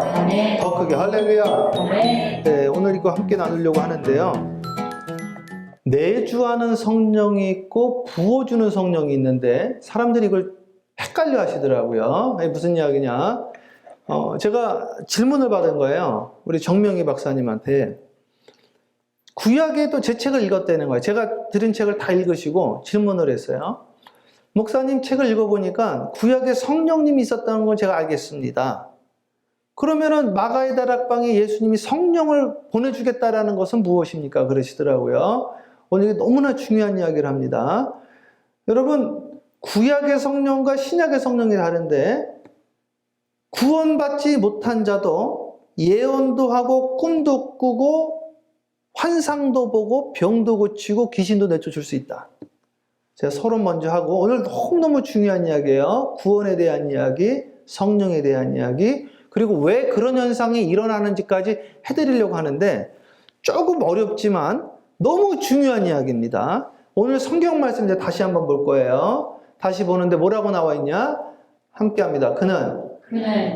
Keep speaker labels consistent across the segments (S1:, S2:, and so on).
S1: 아멘.
S2: 더 크게 할렐루야.
S1: 아멘.
S2: 네, 오늘 이거 함께 나누려고 하는데요. 내주하는 성령이 있고 부어주는 성령이 있는데 사람들이 이걸 헷갈려 하시더라고요. 무슨 이야기냐? 제가 질문을 받은 거예요. 우리 정명희 박사님한테. 구약에도 제 책을 읽었다는 거예요. 제가 들은 책을 다 읽으시고 질문을 했어요. 목사님 책을 읽어보니까 구약에 성령님이 있었다는 걸 제가 알겠습니다. 그러면은 마가의 다락방에 예수님이 성령을 보내주겠다라는 것은 무엇입니까? 그러시더라고요. 오늘 이게 너무나 중요한 이야기를 합니다. 여러분, 구약의 성령과 신약의 성령이 다른데 구원받지 못한 자도 예언도 하고 꿈도 꾸고 환상도 보고 병도 고치고 귀신도 내쫓을 수 있다. 제가 서론 먼저 하고 오늘 너무너무 중요한 이야기예요. 구원에 대한 이야기, 성령에 대한 이야기, 그리고 왜 그런 현상이 일어나는지까지 해드리려고 하는데 조금 어렵지만 너무 중요한 이야기입니다. 오늘 성경 말씀 이제 다시 한번 볼 거예요. 다시 보는데 뭐라고 나와 있냐? 함께 합니다. 그는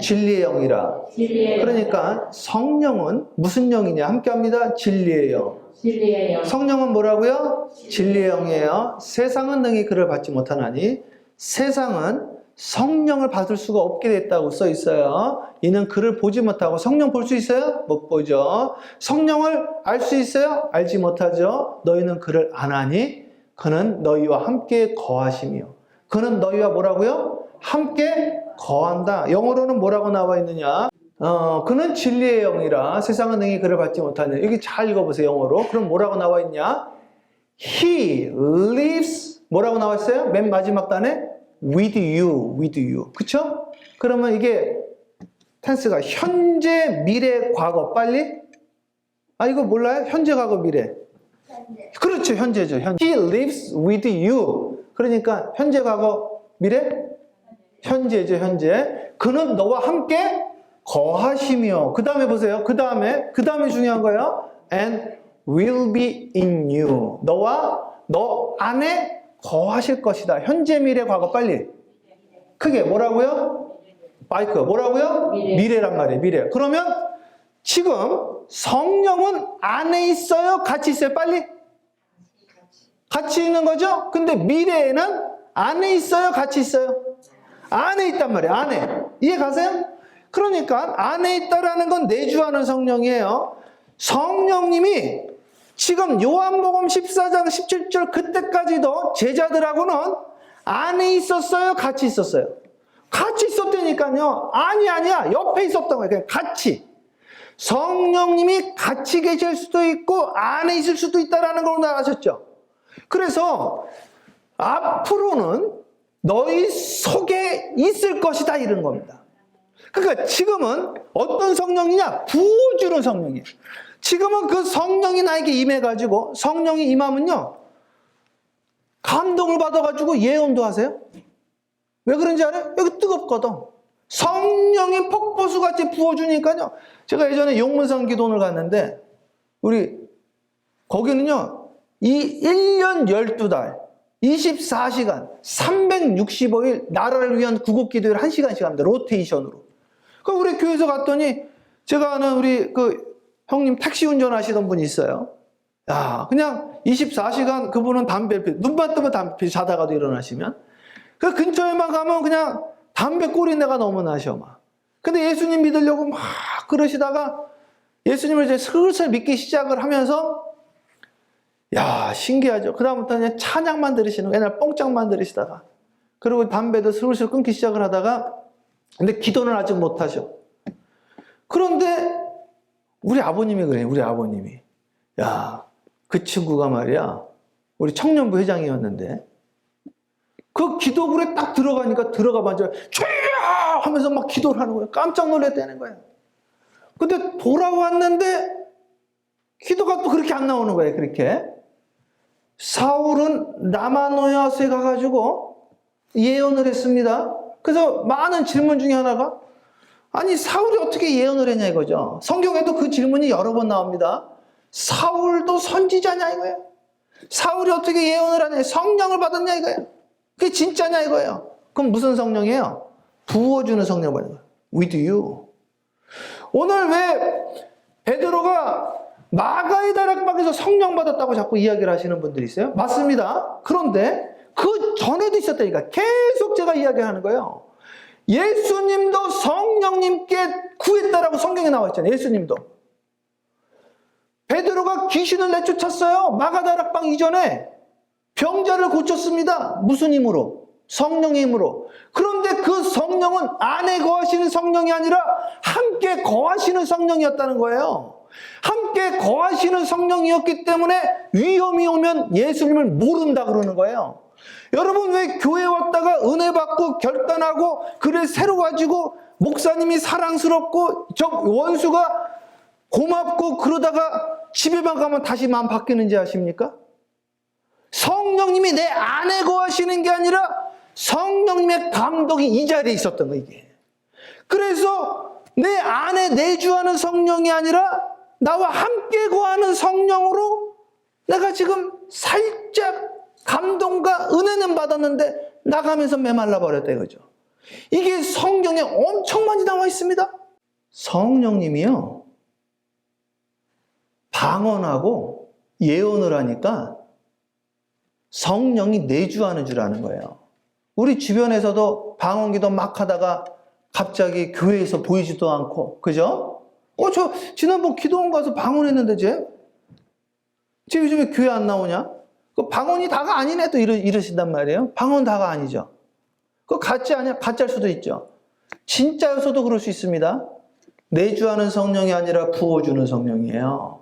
S2: 진리의 영이라. 그러니까 성령은 무슨 영이냐? 함께 합니다. 진리의 영.
S1: 진리의 영.
S2: 성령은 뭐라고요? 진리의 영이에요. 세상은 능히 그를 받지 못하나니 세상은 성령을 받을 수가 없게 됐다고 써 있어요. 이는 그를 보지 못하고 성령 볼 수 있어요? 못 보죠. 성령을 알 수 있어요? 알지 못하죠. 너희는 그를 아나니 그는 너희와 함께 거하시며. 그는 너희와 뭐라고요? 함께 거한다. 영어로는 뭐라고 나와 있느냐? 그는 진리의 영이라 세상은 능히 그를 받지 못하냐. 여기 잘 읽어보세요. 영어로. 그럼 뭐라고 나와 있냐? He lives 뭐라고 나와 있어요? 맨 마지막 단에 with you. 그쵸? 그러면 이게 텐스가 현재, 미래, 과거. 빨리? 이거 몰라요? 현재, 과거, 미래. 그렇죠. 현재죠. He lives with you. 그러니까 현재, 과거, 미래? 현재죠. 현재. 그는 너와 함께 거하시며. 그 다음에 보세요. 그 다음에 중요한 거예요. And will be in you. 너 안에 거하실 것이다. 현재, 미래, 과거. 빨리. 크게. 뭐라고요? 마이크. 뭐라고요? 미래란 말이에요. 미래. 그러면 지금 성령은 안에 있어요? 같이 있어요? 빨리. 같이 있는 거죠? 근데 미래에는 안에 있어요? 같이 있어요? 안에 있단 말이에요. 안에. 이해 가세요? 그러니까 안에 있다라는 건 내주하는 성령이에요. 성령님이 지금 요한복음 14장 17절 그때까지도 제자들하고는 안에 있었어요? 같이 있었어요? 같이 있었다니까요. 아니야. 옆에 있었던 거예요. 그냥 같이. 성령님이 같이 계실 수도 있고 안에 있을 수도 있다라는 걸 오늘 아셨죠? 그래서 앞으로는 너희 속에 있을 것이다 이런 겁니다. 그러니까 지금은 어떤 성령이냐? 부어주는 성령이에요. 지금은 그 성령이 나에게 임해가지고 성령이 임하면요 감동을 받아가지고 예언도 하세요. 왜 그런지 알아요? 여기 뜨겁거든. 성령이 폭포수같이 부어주니까요. 제가 예전에 용문산 기도원을 갔는데 거기는요 이 1년 12달 24시간 365일 나라를 위한 구국기도를 1시간씩 합니다. 로테이션으로. 그럼 우리 교회에서 갔더니 제가 아는 우리 형님 택시 운전하시던 분이 있어요. 그냥 24시간 그분은 담배 눈만 뜨면 담배 자다가도 일어나시면 그 근처에만 가면 그냥 담배 꼬리내가 너무 나셔 막. 근데 예수님 믿으려고 막 그러시다가 예수님을 이제 슬슬 믿기 시작을 하면서 신기하죠. 그다음부터 그냥 찬양만 들으시는 거예요. 옛날 뽕짝만 들으시다가 그리고 담배도 슬슬 끊기 시작을 하다가 근데 기도는 아직 못 하셔. 그런데 우리 아버님이 그래요. 우리 아버님이 그 친구가 말이야 우리 청년부 회장이었는데 그 기도굴에 딱 들어가봤자 주여 하면서 막 기도를 하는 거예요. 깜짝 놀랐다는 거예요. 근데 돌아왔는데 기도가 또 그렇게 안 나오는 거예요. 그렇게 사울은 라마노야스에 가가지고 예언을 했습니다. 그래서 많은 질문 중에 하나가 사울이 어떻게 예언을 했냐 이거죠. 성경에도 그 질문이 여러 번 나옵니다. 사울도 선지자냐 이거예요. 사울이 어떻게 예언을 하냐, 성령을 받았냐 이거예요. 그게 진짜냐 이거예요. 그럼 무슨 성령이에요? 부어주는 성령 받는 거예요. With you. 오늘 왜 베드로가 마가의 다락방에서 성령 받았다고 자꾸 이야기를 하시는 분들이 있어요? 맞습니다. 그런데 그 전에도 있었다니까. 계속 제가 이야기하는 거예요. 예수님도 성령님께 구했다라고 성경에 나와 있잖아요. 예수님도. 베드로가 귀신을 내쫓았어요. 마가다락방 이전에 병자를 고쳤습니다. 무슨 힘으로? 성령의 힘으로. 그런데 그 성령은 안에 거하시는 성령이 아니라 함께 거하시는 성령이었다는 거예요. 함께 거하시는 성령이었기 때문에 위험이 오면 예수님을 모른다 그러는 거예요. 여러분 왜 교회 왔다가 은혜 받고 결단하고 그래 새로워지고 목사님이 사랑스럽고 저 원수가 고맙고 그러다가 집에만 가면 다시 마음 바뀌는지 아십니까? 성령님이 내 안에 거하시는 게 아니라 성령님의 감독이 이 자리에 있었던 거예요. 이게. 그래서 내 안에 내주하는 성령이 아니라 나와 함께 거하는 성령으로 내가 지금 살짝 감동과 은혜는 받았는데 나가면서 메말라 버렸다 이거죠. 이게 성경에 엄청 많이 나와 있습니다. 성령님이요. 방언하고 예언을 하니까 성령이 내주하는 줄 아는 거예요. 우리 주변에서도 방언기도 막 하다가 갑자기 교회에서 보이지도 않고, 그죠? 저 지난번 기도원 가서 방언했는데 쟤 요즘에 교회 안 나오냐? 그 방언이 다가 아니네 또 이러신단 말이에요. 방언 다가 아니죠. 그거 가짜 아니야? 가짜일 수도 있죠. 진짜여서도 그럴 수 있습니다. 내주하는 성령이 아니라 부어주는 성령이에요.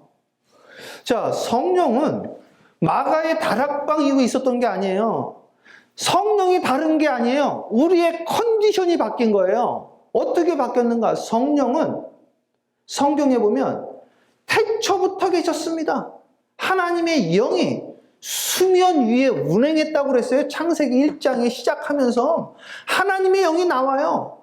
S2: 자, 성령은 마가의 다락방 이후에 있었던 게 아니에요. 성령이 다른 게 아니에요. 우리의 컨디션이 바뀐 거예요. 어떻게 바뀌었는가? 성령은 성경에 보면 태초부터 계셨습니다. 하나님의 영이 수면 위에 운행했다고 그랬어요. 창세기 1장에 시작하면서 하나님의 영이 나와요.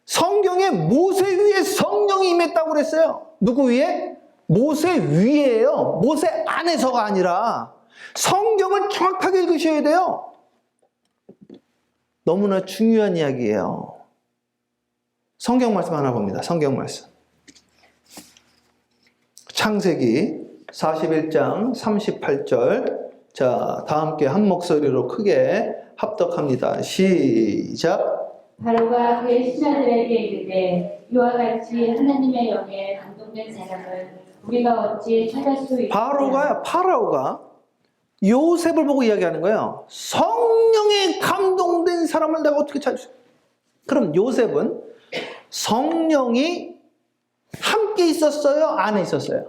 S2: 성경에 모세 위에 성령이 임했다고 그랬어요. 누구 위에? 모세 위에요. 모세 안에서가 아니라. 성경을 정확하게 읽으셔야 돼요. 너무나 중요한 이야기예요. 성경 말씀 하나 봅니다. 성경 말씀. 창세기 41장 38절. 자, 다 함께 한 목소리로 크게 합독합니다. 시작.
S1: 바로가 그의 신하들에게 이르되 이와 같이 하나님의 영에 감동된 사람을 우리가 어찌 찾을 수 있느냐.
S2: 파라오가 요셉을 보고 이야기하는 거예요. 성령에 감동된 사람을 내가 어떻게 찾을 수 있어요? 그럼 요셉은 성령이 함께 있었어요? 안에 있었어요?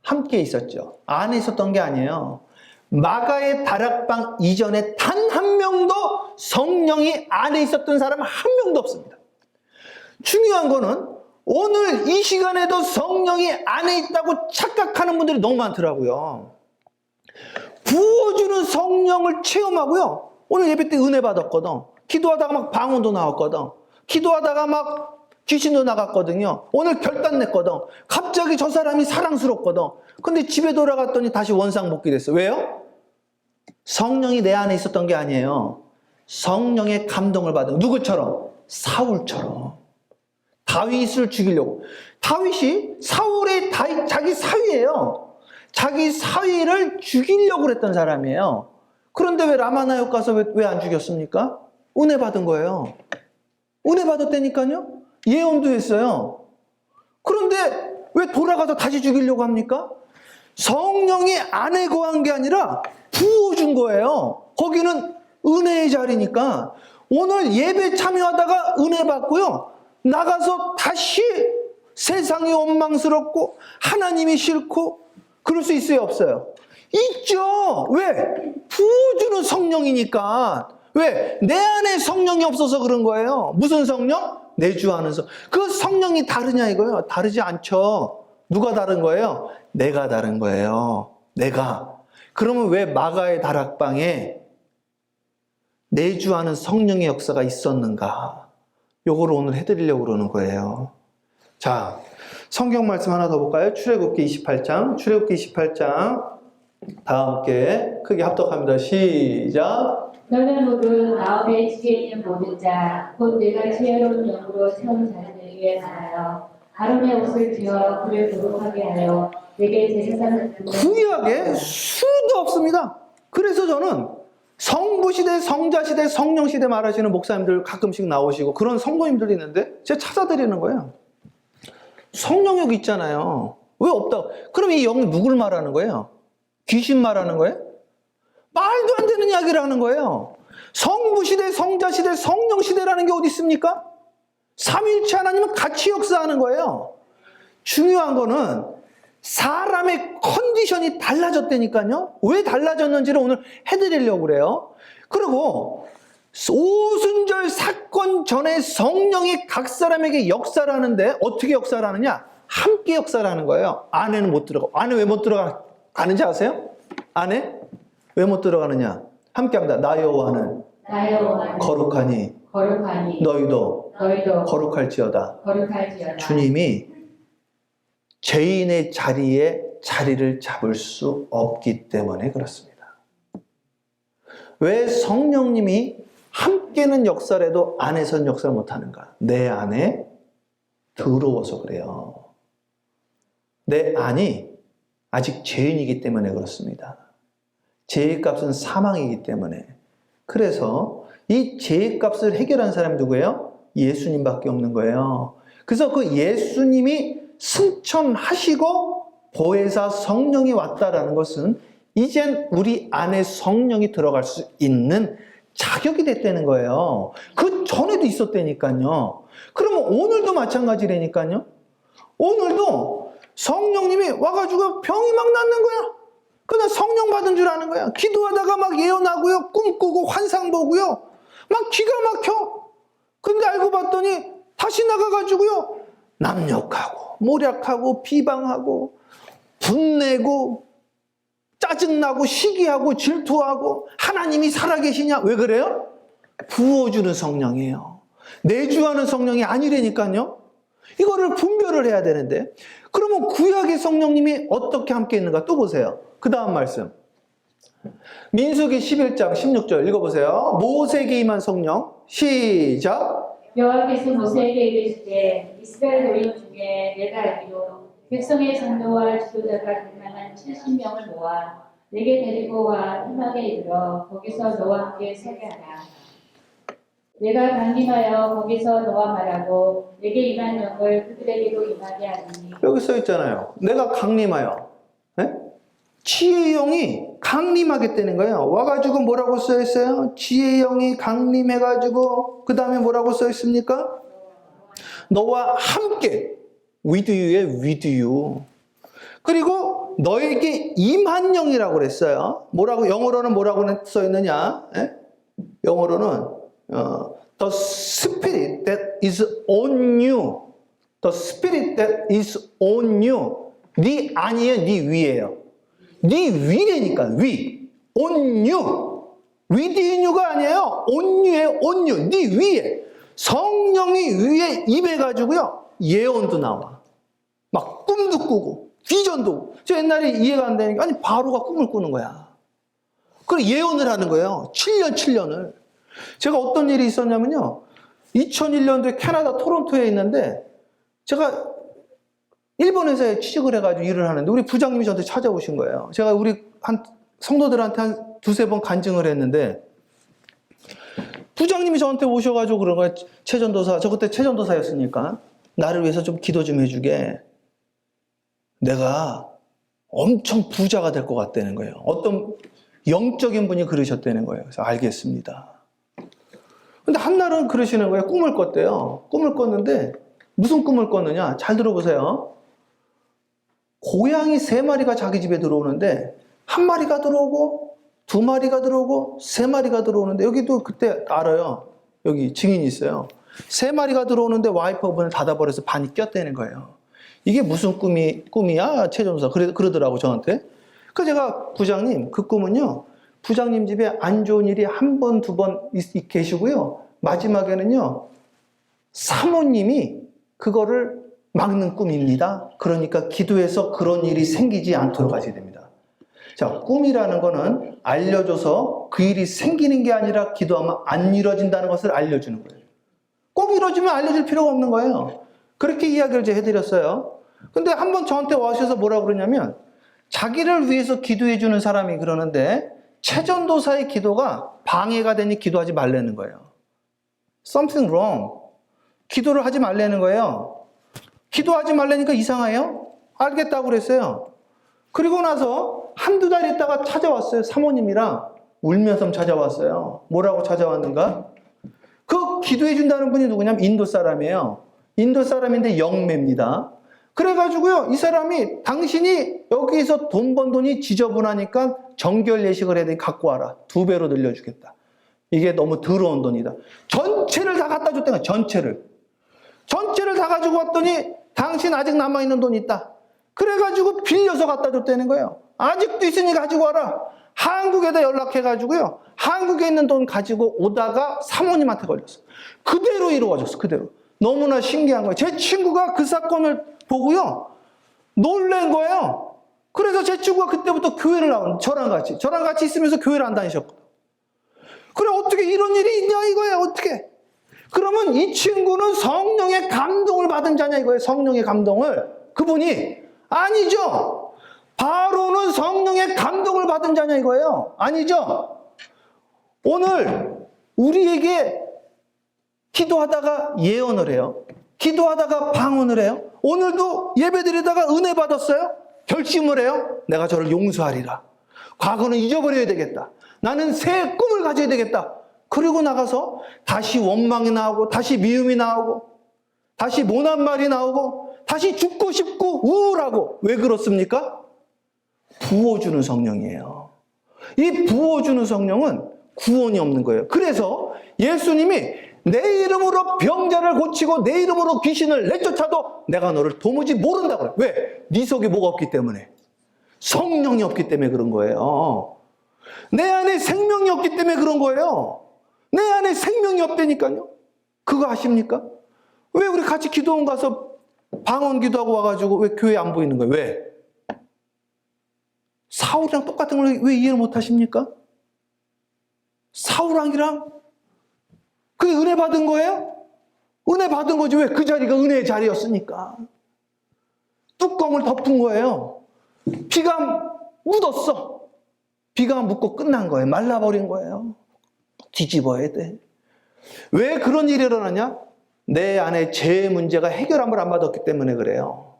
S2: 함께 있었죠. 안에 있었던 게 아니에요. 마가의 다락방 이전에 단 한 명도 성령이 안에 있었던 사람 한 명도 없습니다. 중요한 거는 오늘 이 시간에도 성령이 안에 있다고 착각하는 분들이 너무 많더라고요. 부어주는 성령을 체험하고요. 오늘 예배 때 은혜 받았거든. 기도하다가 막 방언도 나왔거든. 기도하다가 막 귀신도 나갔거든요. 오늘 결단 냈거든. 갑자기 저 사람이 사랑스럽거든. 근데 집에 돌아갔더니 다시 원상복귀 됐어. 왜요? 성령이 내 안에 있었던 게 아니에요. 성령의 감동을 받은 누구처럼? 사울처럼. 다윗을 죽이려고. 다윗이 사울의 자기 사위예요. 자기 사위를 죽이려고 그랬던 사람이에요. 그런데 왜 라마나역 가서 왜 안 죽였습니까? 은혜 받은 거예요. 은혜 받았다니까요. 예언도 했어요. 그런데 왜 돌아가서 다시 죽이려고 합니까? 성령이 안에 거한 게 아니라 부어준 거예요. 거기는 은혜의 자리니까. 오늘 예배 참여하다가 은혜 받고요. 나가서 다시 세상이 원망스럽고 하나님이 싫고 그럴 수 있어요? 없어요? 있죠. 왜? 부어주는 성령이니까. 왜? 내 안에 성령이 없어서 그런 거예요. 무슨 성령? 내주하는 성령. 그 성령이 다르냐 이거예요? 다르지 않죠. 누가 다른 거예요? 내가 다른 거예요. 내가. 그러면 왜 마가의 다락방에 내주하는 성령의 역사가 있었는가? 요거를 오늘 해드리려고 그러는 거예요. 자, 성경 말씀 하나 더 볼까요? 출애굽기 28장. 출애굽기 28장. 다 함께 크게 합독합니다. 시작.
S1: 너는 모두 마음에 지혜 있는 모든 자, 곧 내가 지혜로운 영으로 세운 자들을 위해 말하여 아론의 옷을 지어 그를 거룩하게 하여 내게 제사장을
S2: 구약에 수도 없습니다. 그래서 저는 성부시대, 성자시대, 성령시대 말하시는 목사님들 가끔씩 나오시고 그런 성도님들이 있는데 제가 찾아드리는 거예요. 성령력 있잖아요. 왜 없다? 그럼 이 영 누굴 말하는 거예요? 귀신 말하는 거예요? 말도 안 되는 이야기를 하는 거예요. 성부시대, 성자시대, 성령시대라는 게 어디 있습니까? 삼위일체 하나님은 같이 역사하는 거예요. 중요한 거는 사람의 컨디션이 달라졌다니까요. 왜 달라졌는지를 오늘 해드리려고 그래요. 그리고 오순절 사건 전에 성령이 각 사람에게 역사를 하는데 어떻게 역사를 하느냐? 함께 역사를 하는 거예요. 안에는 못 들어가. 안에 왜 못 들어가? 아는지 아세요? 안에 왜 못 들어가느냐? 함께 합니다. 나 여호와는 거룩하니 너희도 거룩할지어다. 주님이 죄인의 자리에 자리를 잡을 수 없기 때문에 그렇습니다. 왜 성령님이 함께는 역사를 해도 안에선 역사를 못하는가? 내 안에 더러워서 그래요. 내 안이 아직 죄인이기 때문에 그렇습니다. 죄의 값은 사망이기 때문에. 그래서 이 죄의 값을 해결한 사람이 누구예요? 예수님밖에 없는 거예요. 그래서 그 예수님이 승천하시고 보혜사 성령이 왔다라는 것은 이젠 우리 안에 성령이 들어갈 수 있는 자격이 됐다는 거예요. 그 전에도 있었다니까요. 그러면 오늘도 마찬가지라니까요. 오늘도 성령님이 와가지고 병이 막 낫는 거야. 그냥 성령 받은 줄 아는 거야. 기도하다가 막 예언하고요. 꿈꾸고 환상 보고요. 막 기가 막혀. 근데 알고 봤더니 다시 나가가지고요. 남욕하고 모략하고 비방하고 분내고 짜증나고 시기하고 질투하고 하나님이 살아계시냐? 왜 그래요? 부어주는 성령이에요. 내주하는 성령이 아니라니까요. 이거를 분별을 해야 되는데 그러면 구약의 성령님이 어떻게 함께 있는가 또 보세요. 그 다음 말씀 민수기 11장 16절 읽어보세요. 모세에게 임한 성령 시작.
S1: 여호와께서 모세에게 이르시되 이스라엘 노인 중에 내가 알기로 백성의 장로와 지도자가 될 만한 70명을 모아 내게 데리고 와 흠악에 이르러 거기서 너와 함께 서게 하라. 내가 강림하여 거기서 너와 말하고 내게 임한 영을 그들에게도 임하게 하리니. 여기 써
S2: 있잖아요. 내가 강림하여. 네? 지혜의 영이 강림하겠다는 거예요. 와가지고 뭐라고 써 있어요? 지혜의 영이 강림해가지고 그 다음에 뭐라고 써 있습니까? 너와 함께 with you의 with you. 그리고 너에게 임한 영이라고 그랬어요. 뭐라고 영어로는 뭐라고 써 있느냐? 예? 영어로는 the spirit that is on you. The spirit that is on you. 네 아니에요, 네 위에요. 네 위라니까 위. on you. with you가 아니에요. on you예요, on you. 네 위에. 성령이 위에 임해가지고요. 예언도 나와. 막 꿈도 꾸고 비전도 꾸고. 저 옛날에 이해가 안 되니까 아니 바로가 꿈을 꾸는 거야. 그리고 예언을 하는 거예요. 7년을. 제가 어떤 일이 있었냐면요. 2001년도에 캐나다 토론토에 있는데 제가 일본 회사에 취직을 해가지고 일을 하는데 우리 부장님이 저한테 찾아오신 거예요. 제가 우리 한 성도들한테 한 두세 번 간증을 했는데 부장님이 저한테 오셔가지고 그런 거예요. 최전도사, 저 그때 최전도사였으니까 나를 위해서 좀 기도 좀 해주게. 내가 엄청 부자가 될 것 같다는 거예요. 어떤 영적인 분이 그러셨다는 거예요. 그래서 알겠습니다. 근데 한날은 그러시는 거예요. 꿈을 꿨대요. 꿈을 꿨는데 무슨 꿈을 꿨느냐? 잘 들어보세요. 고양이 3마리가 자기 집에 들어오는데 1마리가 들어오고 2마리가 들어오고 3마리가 들어오는데 여기도 그때 알아요. 여기 증인이 있어요. 3마리가 들어오는데 와이퍼 문을 닫아버려서 반이 꼈다는 거예요. 이게 무슨 꿈이야? 최전도사. 그러더라고 저한테. 그래서 제가 부장님 그 꿈은요. 부장님 집에 안 좋은 일이 한 번, 두 번 계시고요. 마지막에는요. 사모님이 그거를 막는 꿈입니다. 그러니까 기도해서 그런 일이 생기지 않도록 하셔야 됩니다. 자, 꿈이라는 거는 알려줘서 그 일이 생기는 게 아니라 기도하면 안 이루어진다는 것을 알려주는 거예요. 꼭 이루어지면 알려줄 필요가 없는 거예요. 그렇게 이야기를 이제 해드렸어요. 근데 한번 저한테 와셔서 뭐라 그러냐면, 자기를 위해서 기도해 주는 사람이 그러는데, 최전도사의 기도가 방해가 되니 기도하지 말라는 거예요. Something wrong. 기도를 하지 말라는 거예요. 기도하지 말라니까 이상해요? 알겠다고 그랬어요. 그리고 나서 한두 달 있다가 찾아왔어요. 사모님이랑 울면서 찾아왔어요. 뭐라고 찾아왔는가? 그 기도해 준다는 분이 누구냐면 인도 사람이에요. 인도 사람인데 영매입니다. 그래가지고요, 이 사람이 당신이 여기서 돈 번 돈이 지저분하니까 정결 예식을 해야 돼. 갖고 와라. 2배로 늘려주겠다. 이게 너무 더러운 돈이다. 전체를 다 갖다 줬다는 거야. 전체를 다 가지고 왔더니 당신 아직 남아있는 돈 있다. 그래가지고 빌려서 갖다 줬다는 거예요. 아직도 있으니 가지고 와라. 한국에다 연락해가지고요, 한국에 있는 돈 가지고 오다가 사모님한테 걸렸어. 그대로 이루어졌어. 그대로. 너무나 신기한 거예요. 제 친구가 그 사건을 보고요, 놀란 거예요. 그래서 제 친구가 그때부터 교회를 나온, 저랑 같이 있으면서 교회를 안 다니셨거든. 그래, 어떻게 이런 일이 있냐 이거야. 어떻게? 그러면 이 친구는 성령의 감동을 받은 자냐 이거예요. 성령의 감동을. 그분이 아니죠. 바로는 성령의 감동을 받은 자냐 이거예요. 아니죠. 오늘 우리에게 기도하다가 예언을 해요. 기도하다가 방언을 해요. 오늘도 예배드리다가 은혜 받았어요. 결심을 해요. 내가 저를 용서하리라. 과거는 잊어버려야 되겠다. 나는 새 꿈을 가져야 되겠다. 그리고 나가서 다시 원망이 나오고, 다시 미움이 나오고, 다시 모난 말이 나오고, 다시 죽고 싶고 우울하고. 왜 그렇습니까? 부어주는 성령이에요. 이 부어주는 성령은 구원이 없는 거예요. 그래서 예수님이 내 이름으로 병자를 고치고 내 이름으로 귀신을 내쫓아도 내가 너를 도무지 모른다고 그래요. 왜? 네 속에 뭐가 없기 때문에. 성령이 없기 때문에 그런 거예요. 내 안에 생명이 없기 때문에 그런 거예요. 내 안에 생명이 없다니까요. 그거 아십니까? 왜 우리 같이 기도원 가서 방언 기도하고 와가지고 왜 교회 안 보이는 거예요? 왜? 사울이랑 똑같은 걸 왜 이해를 못 하십니까? 사울왕이랑 그게 은혜 받은 거예요? 은혜 받은 거지. 왜? 그 자리가 은혜의 자리였으니까. 뚜껑을 덮은 거예요. 비가 묻었어. 비가 묻고 끝난 거예요. 말라버린 거예요. 뒤집어야 돼. 왜 그런 일이 일어나냐? 내 안에 죄의 문제가 해결함을 안 받았기 때문에 그래요.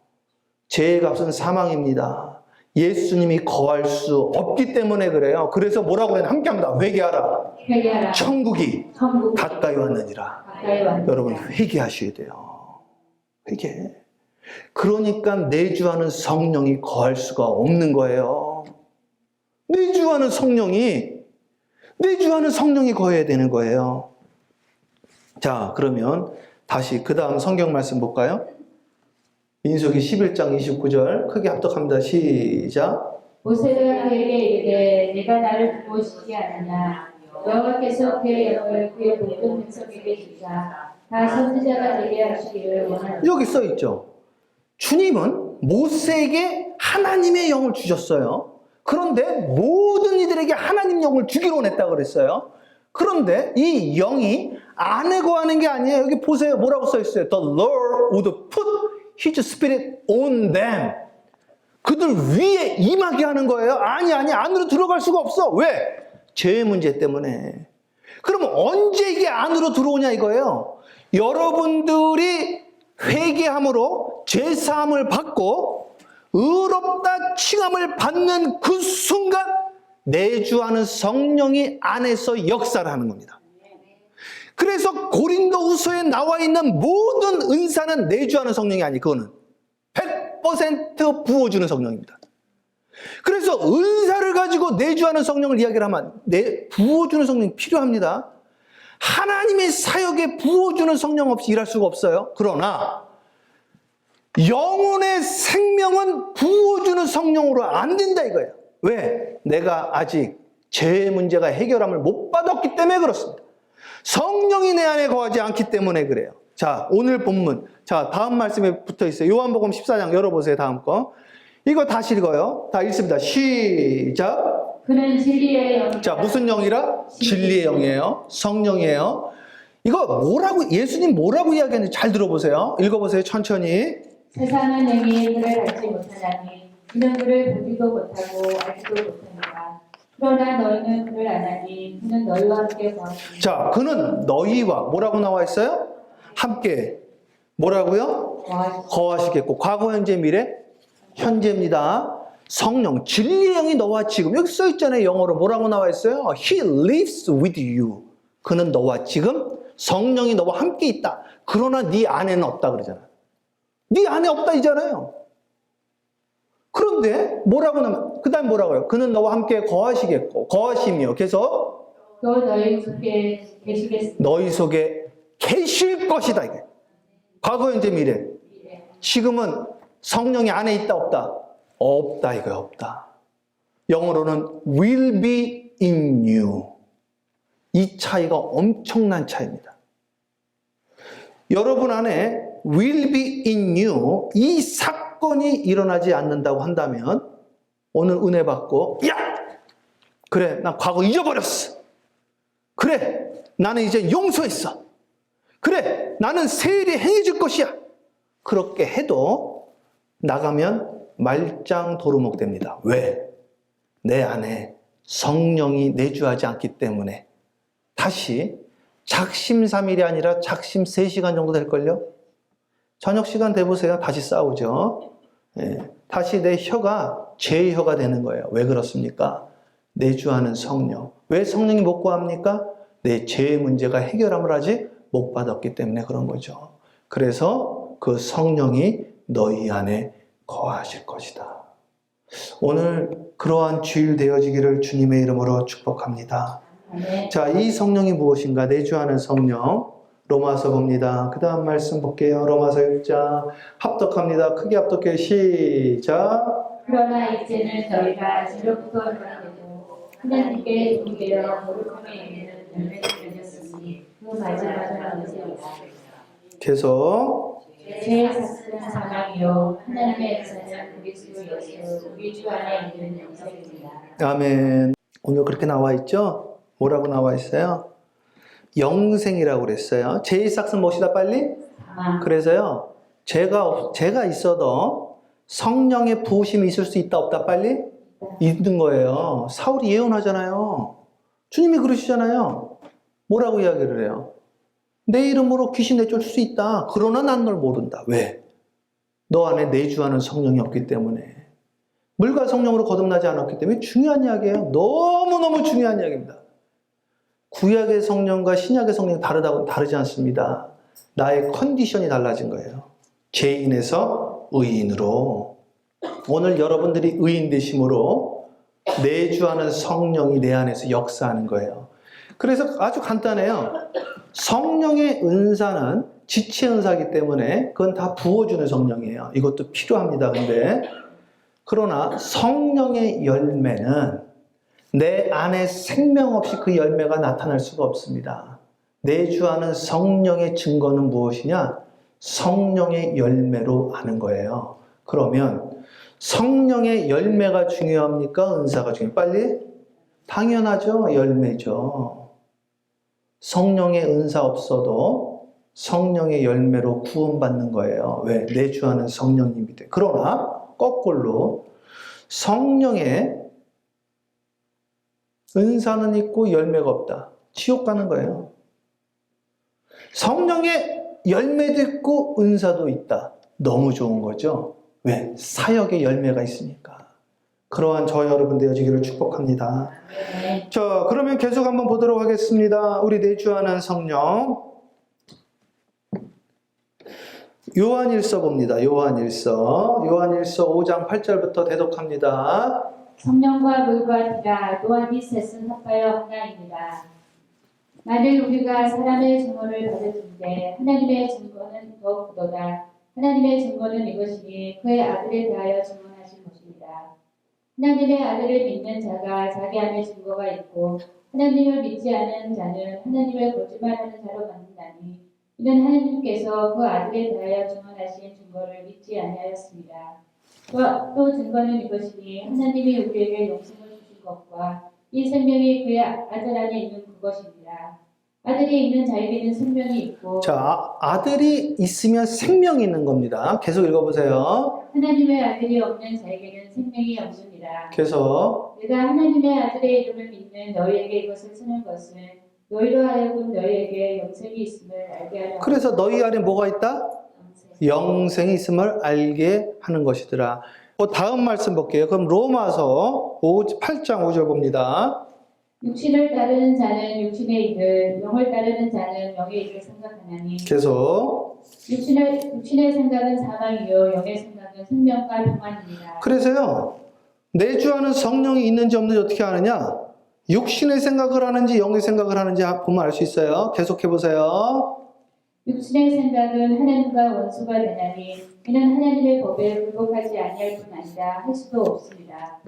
S2: 죄의 값은 사망입니다. 예수님이 거할 수 없기 때문에 그래요. 그래서 뭐라고 그래요? 함께합니다. 회개하라.
S1: 회개하라.
S2: 천국이
S1: 천국이
S2: 가까이 왔느니라.
S1: 가까이 왔느니라.
S2: 여러분 회개하셔야 돼요. 회개. 그러니까 내주하는 성령이 거할 수가 없는 거예요. 내주하는 성령이 거해야 되는 거예요. 자, 그러면 다시 그 다음 성경 말씀 볼까요? 민수기 11장 29절 크게 합독합니다. 시작.
S1: 모세가 그에게 이르되 내가 나를 부어주지 않느냐 여호와께서 그의 영을 그의 모든 백성에게 주사 다 선지자가 되게 하시기를 원하노라.
S2: 여기 써 있죠. 주님은 모세에게 하나님의 영을 주셨어요. 그런데 모든 이들에게 하나님 영을 주기로 원했다고 그랬어요. 그런데 이 영이 안에 거하는 게 아니에요. 여기 보세요. 뭐라고 써 있어요? The Lord would put His Spirit on them. 그들 위에 임하게 하는 거예요. 아니 안으로 들어갈 수가 없어. 왜? 죄의 문제 때문에. 그러면 언제 이게 안으로 들어오냐 이거예요. 여러분들이 회개함으로 죄사함을 받고 의롭다 칭함을 받는 그 순간 내주하는 성령이 안에서 역사를 하는 겁니다. 그래서 고린도후서에 나와 있는 모든 은사는 내주하는 성령이 아니, 그거는 100% 부어주는 성령입니다. 그래서 은사를 가지고 내주하는 성령을 이야기를 하면 부어주는 성령이 필요합니다. 하나님의 사역에 부어주는 성령 없이 일할 수가 없어요. 그러나 영혼의 생명은 부어주는 성령으로 안 된다 이거예요. 왜? 내가 아직 죄의 문제가 해결함을 못 받았기 때문에 그렇습니다. 성령이 내 안에 거하지 않기 때문에 그래요. 자, 오늘 본문. 자, 다음 말씀에 붙어 있어요. 요한복음 14장 열어보세요. 다음 거. 이거 다시 읽어요. 다 읽습니다. 시작.
S1: 그는 진리의 영.
S2: 자, 무슨 영이라? 진리의 영이에요. 성령이에요. 이거 뭐라고, 예수님 뭐라고 이야기하는지 잘 들어보세요. 읽어보세요, 천천히.
S1: 세상은 능히 그를 알지 못하나니 그는 그를 보지도 못하고 알지도 못합니다. 그러나 너희는 그를 아나니 그는 너희와 함께 거하시니
S2: 자, 그는 너희와 뭐라고 나와 있어요? 함께. 뭐라고요? 거하시겠고. 과거, 현재, 미래? 현재입니다. 성령, 진리의 영이 너와 지금. 여기 써 있잖아요. 영어로 뭐라고 나와 있어요? He lives with you. 그는 너와 지금 성령이 너와 함께 있다. 그러나 네 안에는 없다 그러잖아요. 네 안에 없다 이잖아요. 그런데 뭐라고 나면 그 다음 뭐라고요? 그는 너와 함께 거하시겠고 거하시며 계속
S1: 또 너희 속에 계시겠습니다.
S2: 너희 속에 계실 것이다 이게. 과거, 현재, 미래. 지금은 성령이 안에 있다 없다? 없다 이거야. 없다. 영어로는 will be in you. 이 차이가 엄청난 차이입니다. 여러분 안에 will be in you 이 사건이 일어나지 않는다고 한다면 오늘 은혜 받고 야! 그래 나 과거 잊어버렸어. 그래 나는 이제 용서했어. 그래 나는 새 일이 행해질 것이야. 그렇게 해도 나가면 말짱 도루묵 됩니다. 왜? 내 안에 성령이 내주하지 않기 때문에 다시 작심삼일이 아니라 작심 3시간 정도 될걸요? 저녁 시간 돼보세요. 다시 싸우죠. 예, 다시 내 혀가 죄의 혀가 되는 거예요. 왜 그렇습니까? 내주하는 성령. 왜 성령이 못 구합니까? 내 죄의 문제가 해결함을 하지 못 받았기 때문에 그런 거죠. 그래서 그 성령이 너희 안에 거하실 것이다. 오늘 그러한 주일 되어지기를 주님의 이름으로 축복합니다. 자, 이 성령이 무엇인가? 내주하는 성령. 로마서 봅니다. 그 다음 말씀 볼게요. 로마서 1장. 합독합니다. 크게 합독해. 시작.
S1: 그러나 이제는 저희가 지금부터 되고 하나님께 동되어 거룩함에 이르는 열매를 맺었으니 그 마지막은 은혜이다.
S2: 계속.
S1: 제 사슬은 사망이요 하나님의 역사는 그리스도 예수 우리 주 안에 있는 영생입니다.
S2: 아멘. 오늘 그렇게 나와 있죠? 뭐라고 나와 있어요? 영생이라고 그랬어요. 제1삭은 무엇이다 빨리? 그래서요. 제가 있어도 성령의 부으심이 있을 수 있다 없다 빨리? 있는 거예요. 사울이 예언하잖아요. 주님이 그러시잖아요. 뭐라고 이야기를 해요? 내 이름으로 귀신 내쫓을 수 있다. 그러나 난 널 모른다. 왜? 너 안에 내주하는 성령이 없기 때문에. 물과 성령으로 거듭나지 않았기 때문에 중요한 이야기예요. 너무너무 중요한 이야기입니다. 구약의 성령과 신약의 성령이 다르지 않습니다. 나의 컨디션이 달라진 거예요. 죄인에서 의인으로. 오늘 여러분들이 의인 되심으로 내주하는 성령이 내 안에서 역사하는 거예요. 그래서 아주 간단해요. 성령의 은사는 지체 은사이기 때문에 그건 다 부어주는 성령이에요. 이것도 필요합니다. 근데 그러나 성령의 열매는 내 안에 생명 없이 그 열매가 나타날 수가 없습니다. 내주하는 성령의 증거는 무엇이냐? 성령의 열매로 아는 거예요. 그러면 성령의 열매가 중요합니까? 은사가 중요해요? 빨리? 당연하죠. 열매죠. 성령의 은사 없어도 성령의 열매로 구원받는 거예요. 왜? 내주하는 성령님이 돼. 그러나 거꾸로 성령의 은사는 있고 열매가 없다. 지옥 가는 거예요. 성령의 열매도 있고 은사도 있다. 너무 좋은 거죠. 왜? 사역의 열매가 있으니까. 그러한 저 여러분 되어지기를 축복합니다. 자, 그러면 계속 한번 보도록 하겠습니다. 우리 내주하는 성령. 요한일서 봅니다. 요한일서 5장 8절부터 대독합니다.
S1: 성령과 물과 피가 또한 이 셋은 합하여 하나입니다. 만일 우리가 사람의 증거를 받을진대 하나님의 증거는 더욱 크도다. 하나님의 증거는 이것이니 그의 아들에 대하여 증언하신 것입니다. 하나님의 아들을 믿는 자가 자기 안에 증거가 있고 하나님을 믿지 않는 자는 하나님을 거짓말하는 자로 만든다니 이는 하나님께서 그 아들에 대하여 증언하신 증거를 믿지 아니하였습니다. 또 증거는 이것이니 하나님이 우리에게 영생을 주신 것과 이 생명이 그의 아들 안에 있는 그것입니다. 아들이 있는 자에게는 생명이 있고
S2: 자, 아들이 있으면 생명이 있는 겁니다. 계속 읽어보세요.
S1: 하나님의 아들이 없는 자에게는 생명이 없느니라.
S2: 계속.
S1: 내가 하나님의 아들의 이름을 믿는 너희에게 이것을 쓰는 것은 너희로 하여금 너희에게 영생이 있음을 알게 하려 함이라.
S2: 그래서 너희 안에 뭐가 있다?
S1: 영생.
S2: 영생이 있음을 알게 하는 것이더라. 다음 말씀 볼게요. 그럼 로마서 8장 5절 봅니다.
S1: 육신을 따르는 자는 육신의 일을, 영을 따르는 자는 영의 일을 생각하나니
S2: 계속.
S1: 육신의 생각은 사망이요 영의 생각은 생명과 평안입니다.
S2: 그래서요, 내주하는 성령이 있는지 없는지 어떻게 아느냐? 육신의 생각을 하는지 영의 생각을 하는지 보면 알 수 있어요. 계속해 보세요.
S1: 육신의 생각은 하나님과 원수가 되나니 이는 하나님의 법에 굴복하지 아니할 뿐 아니라 할 수도 없습니다.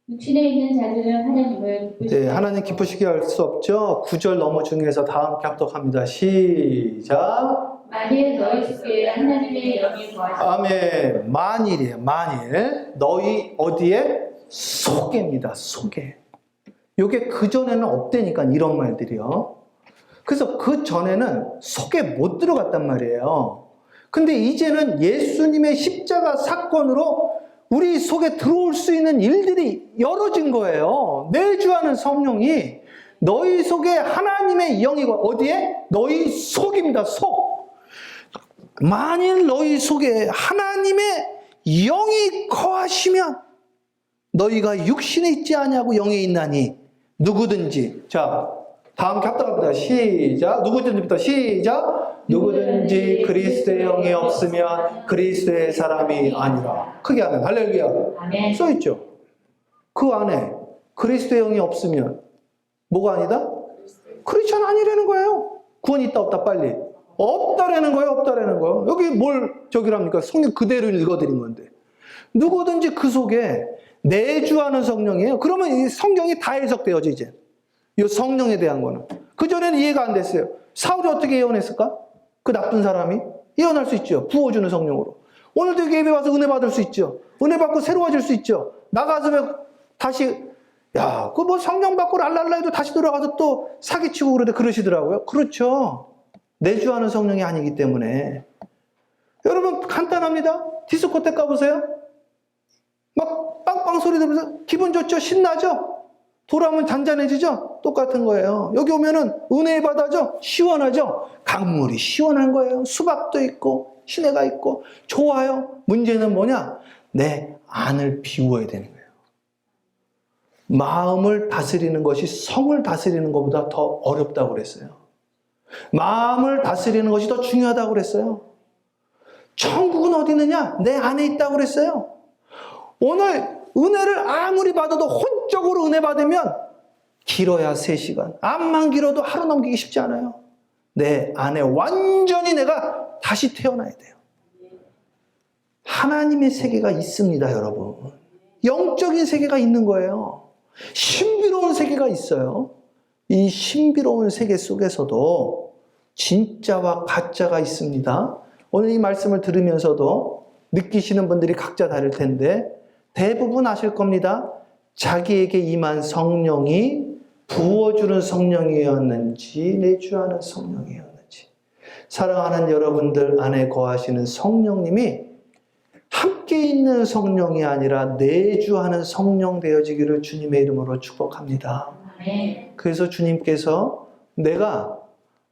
S1: 육신에 있는 자들은 하나님을 기쁘시게
S2: 네, 하나님 기쁘시게 할 수 없죠. 9절 넘어 중에서 다 함께 합독합니다. 시작.
S1: 만일 너희 속에 하나님의 영이 거하시면
S2: 아멘. 만일이에요. 만일. 너희 어디에? 속에입니다. 속에. 요게 그전에는 없다니까 이런 말들이요. 그래서 그 전에는 속에 못 들어갔단 말이에요. 근데 이제는 예수님의 십자가 사건으로 우리 속에 들어올 수 있는 일들이 열어진 거예요. 내주하는 성령이 너희 속에 하나님의 영이 어디에? 너희 속입니다. 속. 만일 너희 속에 하나님의 영이 거하시면 너희가 육신에 있지 아니하고 영에 있나니 누구든지. 자, 다음 합독합니다. 시작. 누구든지부터 시작. 누구든지 그리스도의 영이 없으면 그리스도의 사람이 아니라. 크게 하면 할렐루야.
S1: 아멘.
S2: 써있죠. 그 안에 그리스도의 영이 없으면 뭐가 아니다? 크리스천 아니라는 거예요. 구원이 있다 없다 빨리. 없다라는 거예요. 없다라는 거예요. 여기 뭘 저기랍니까? 성경 그대로 읽어드린 건데. 누구든지 그 속에 내주하는 성령이에요. 그러면 이 성경이 다 해석되어져 이제. 이 성령에 대한 거는. 그전에는 이해가 안 됐어요. 사울이 어떻게 예언했을까? 그 나쁜 사람이? 예언할 수 있죠. 부어주는 성령으로. 오늘도 여기 예배 와서 은혜 받을 수 있죠. 은혜 받고 새로워질 수 있죠. 나가서 다시, 야, 그 뭐 성령 받고 랄랄라 해도 다시 돌아가서 또 사기치고 그러시더라고요. 그렇죠. 내주하는 성령이 아니기 때문에. 여러분, 간단합니다. 디스코 때 가보세요. 막 빵빵 소리 들으면서 기분 좋죠? 신나죠? 돌아오면 잔잔해지죠? 똑같은 거예요. 여기 오면은 은혜의 바다죠? 시원하죠? 강물이 시원한 거예요. 수박도 있고, 시내가 있고, 좋아요. 문제는 뭐냐? 내 안을 비워야 되는 거예요. 마음을 다스리는 것이 성을 다스리는 것보다 더 어렵다고 그랬어요. 마음을 다스리는 것이 더 중요하다고 그랬어요. 천국은 어디 있느냐? 내 안에 있다고 그랬어요. 오늘 은혜를 아무리 받아도 혼적으로 은혜 받으면 길어야 3시간. 암만 길어도 하루 넘기기 쉽지 않아요. 내 안에 완전히 내가 다시 태어나야 돼요. 하나님의 세계가 있습니다, 여러분. 영적인 세계가 있는 거예요. 신비로운 세계가 있어요. 이 신비로운 세계 속에서도 진짜와 가짜가 있습니다. 오늘 이 말씀을 들으면서도 느끼시는 분들이 각자 다를 텐데 대부분 아실 겁니다. 자기에게 임한 성령이 부어주는 성령이었는지 내주하는 성령이었는지. 사랑하는 여러분들 안에 거하시는 성령님이 함께 있는 성령이 아니라 내주하는 성령 되어지기를 주님의 이름으로 축복합니다. 그래서 주님께서 내가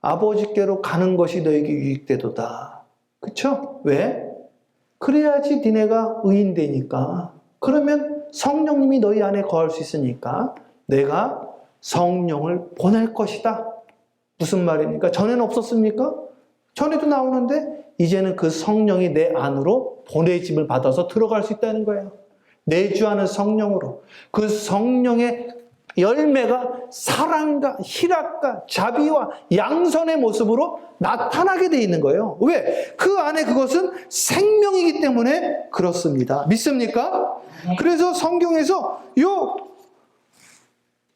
S2: 아버지께로 가는 것이 너에게 유익되도다. 그쵸? 왜? 그래야지 니네가 의인 되니까. 그러면 성령님이 너희 안에 거할 수 있으니까 내가 성령을 보낼 것이다. 무슨 말입니까? 전에는 없었습니까? 전에도 나오는데 이제는 그 성령이 내 안으로 보내짐을 받아서 들어갈 수 있다는 거예요. 내주하는 성령으로. 그 성령의 열매가 사랑과 희락과 자비와 양선의 모습으로 나타나게 되어 있는 거예요. 왜? 그 안에 그것은 생명이기 때문에 그렇습니다. 믿습니까? 그래서 성경에서 요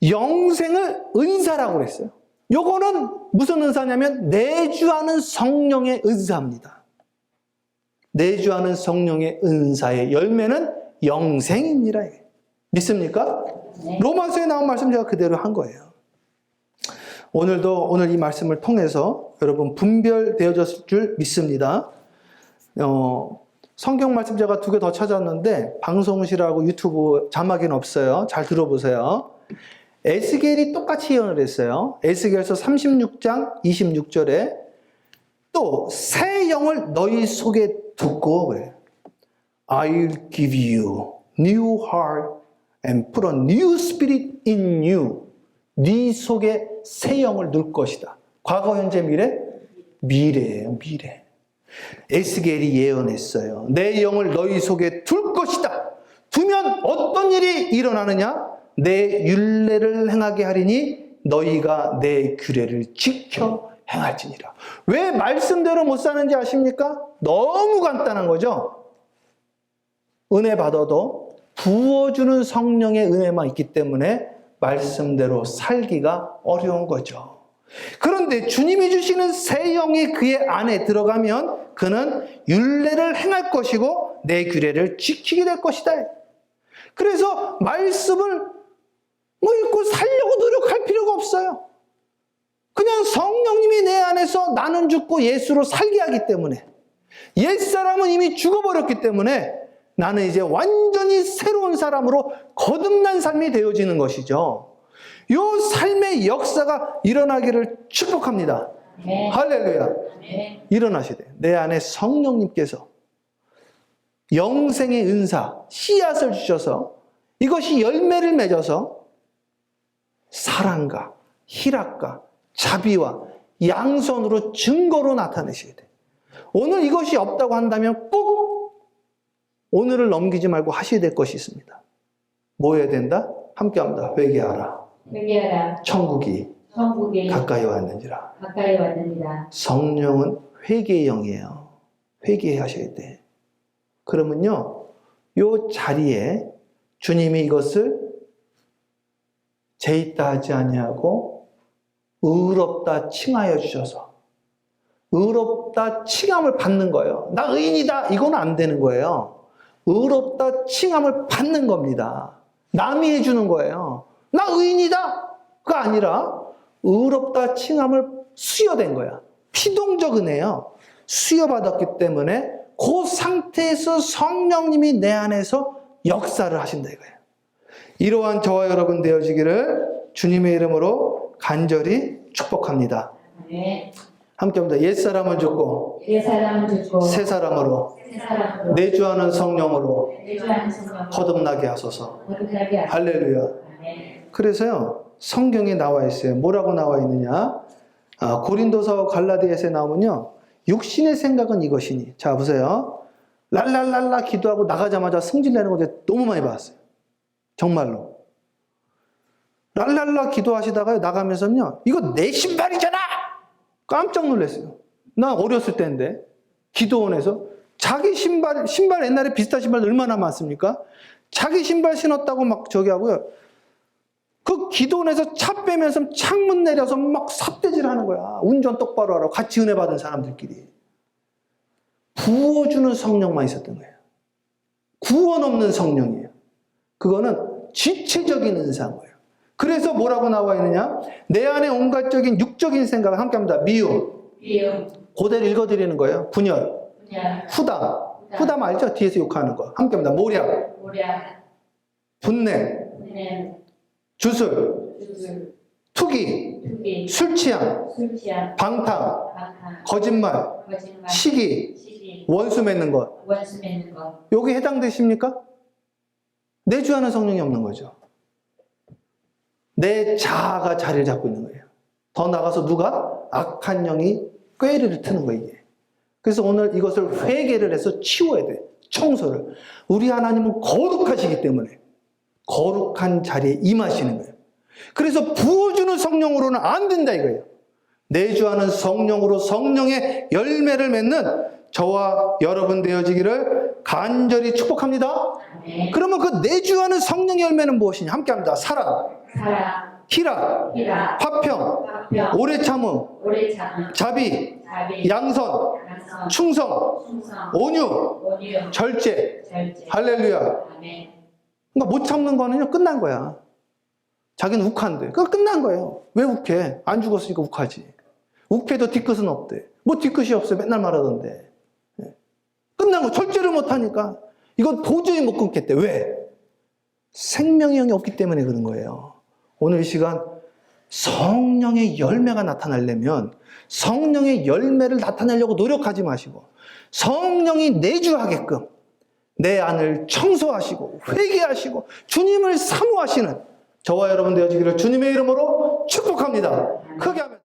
S2: 영생을 은사라고 그랬어요. 요거는 무슨 은사냐면 내주하는 성령의 은사입니다. 내주하는 성령의 은사의 열매는 영생입니다. 믿습니까?
S1: 네.
S2: 로마서에 나온 말씀 제가 그대로 한 거예요. 오늘 이 말씀을 통해서 여러분 분별되어졌을 줄 믿습니다. 성경 말씀 제가 2개 더 찾았는데 방송실하고 유튜브 자막에는 없어요. 잘 들어보세요. 에스겔이 똑같이 예언을 했어요. 에스겔서 36장 26절에 또 새 영을 너희 속에 두고 그래요. I'll give you new heart and put a new spirit in you. 네 속에 새 영을 넣을 것이다. 과거, 현재, 미래? 미래예요, 미래. 에스겔이 예언했어요. 내 영을 너희 속에 둘 것이다. 두면 어떤 일이 일어나느냐? 내 율례를 행하게 하리니 너희가 내 규례를 지켜 행할지니라. 왜 말씀대로 못 사는지 아십니까? 너무 간단한 거죠. 은혜 받아도 부어주는 성령의 은혜만 있기 때문에 말씀대로 살기가 어려운 거죠. 그런데 주님이 주시는 새 영이 그의 안에 들어가면 그는 율례를 행할 것이고 내 규례를 지키게 될 것이다. 그래서 말씀을 읽고 살려고 노력할 필요가 없어요. 그냥 성령님이 내 안에서 나는 죽고 예수로 살게 하기 때문에, 옛사람은 이미 죽어버렸기 때문에 나는 이제 완전히 새로운 사람으로 거듭난 삶이 되어지는 것이죠. 이 삶의 역사가 일어나기를 축복합니다.
S1: 네.
S2: 할렐루야.
S1: 네.
S2: 일어나셔야 돼요. 내 안에 성령님께서 영생의 은사, 씨앗을 주셔서 이것이 열매를 맺어서 사랑과 희락과 자비와 양선으로 증거로 나타내셔야 돼요. 오늘 이것이 없다고 한다면 꼭 오늘을 넘기지 말고 하셔야 될 것이 있습니다. 뭐 해야 된다? 함께 합니다. 회개하라.
S1: 회개하라.
S2: 천국이 가까이 왔는지라.
S1: 가까이 왔느니라.
S2: 성령은 회개의 영이에요. 회개하셔야 돼. 그러면요, 요 자리에 주님이 이것을 죄있다 하지 아니하고 의롭다 칭하여 주셔서 의롭다 칭함을 받는 거예요. 나 의인이다 이건 안 되는 거예요. 의롭다 칭함을 받는 겁니다. 남이 해주는 거예요. 나 의인이다가 아니라 의롭다 칭함을 수여된 거야. 피동적 은혜요. 수여받았기 때문에 그 상태에서 성령님이 내 안에서 역사를 하신다 이거예요. 이러한 저와 여러분 되어지기를 주님의 이름으로 간절히 축복합니다.
S1: 네.
S2: 함께 합니다. 옛사람은 죽고
S1: 옛사람은 죽고
S2: 새 사람으로
S1: 새사람으로
S2: 내주하는 성령으로
S1: 내주하는 성령
S2: 거듭나게 하소서.
S1: 거듭나게 하소서.
S2: 할렐루야.
S1: 아멘.
S2: 그래서요, 성경에 나와 있어요. 뭐라고 나와 있느냐? 고린도서 갈라디아서에 나오면요, 육신의 생각은 이것이니. 자, 보세요. 랄랄랄라 기도하고 나가자마자 승질내는 거 너무 많이 봤어요. 정말로. 랄랄라 기도하시다가 나가면서는요, 이거 내 신발이잖아! 깜짝 놀랐어요. 나 어렸을 때인데, 기도원에서 자기 신발 옛날에 비슷한 신발 얼마나 많습니까? 자기 신발 신었다고 막 저기 하고요. 그 기도원에서 차 빼면서 창문 내려서 막 삿대질 하는 거야. 운전 똑바로 하라고 같이 은혜 받은 사람들끼리. 부어주는 성령만 있었던 거예요. 구원 없는 성령이에요. 그거는 지체적인 은사인 거예요. 그래서 뭐라고 나와 있느냐? 내 안에 온갖적인 육적인 생각을 함께 합니다. 미움. 그대로 읽어드리는 거예요. 분열. 후담. 후담 알죠? 뒤에서 욕하는 거. 함께 합니다. 모략. 분냄. 주술. 투기. 술 취함. 방탕. 거짓말. 시기. 원수 맺는 것. 여기 해당되십니까? 내주하는 성령이 없는 거죠. 내 자아가 자리를 잡고 있는 거예요. 더 나가서 누가? 악한 영이 꾀를 트는 거예요. 이게. 그래서 오늘 이것을 회개를 해서 치워야 돼. 청소를. 우리 하나님은 거룩하시기 때문에 거룩한 자리에 임하시는 거예요. 그래서 부어주는 성령으로는 안 된다 이거예요. 내주하는 성령으로 성령의 열매를 맺는 저와 여러분 되어지기를 간절히 축복합니다.
S1: 네.
S2: 그러면 그 내주하는 성령의 열매는 무엇이냐? 함께 합니다. 사랑, 희락, 화평, 오래 참음, 자비, 양선, 충성, 온유, 절제. 할렐루야. 그러니까 못 참는 거는요, 끝난 거야. 자기는 욱한데. 그거 끝난 거예요. 왜 욱해? 안 죽었으니까 욱하지. 욱해도 뒤끝은 없대. 뭐 뒤끝이 없어요. 맨날 말하던데. 끝난 거. 절제를 못하니까. 이건 도저히 못 끊겠대. 왜? 생명의 영이 없기 때문에 그런 거예요. 오늘 이 시간 성령의 열매가 나타나려면 성령의 열매를 나타내려고 노력하지 마시고 성령이 내주하게끔 내 안을 청소하시고 회개하시고 주님을 사모하시는 저와 여러분 되어지기를 주님의 이름으로 축복합니다. 크게 하면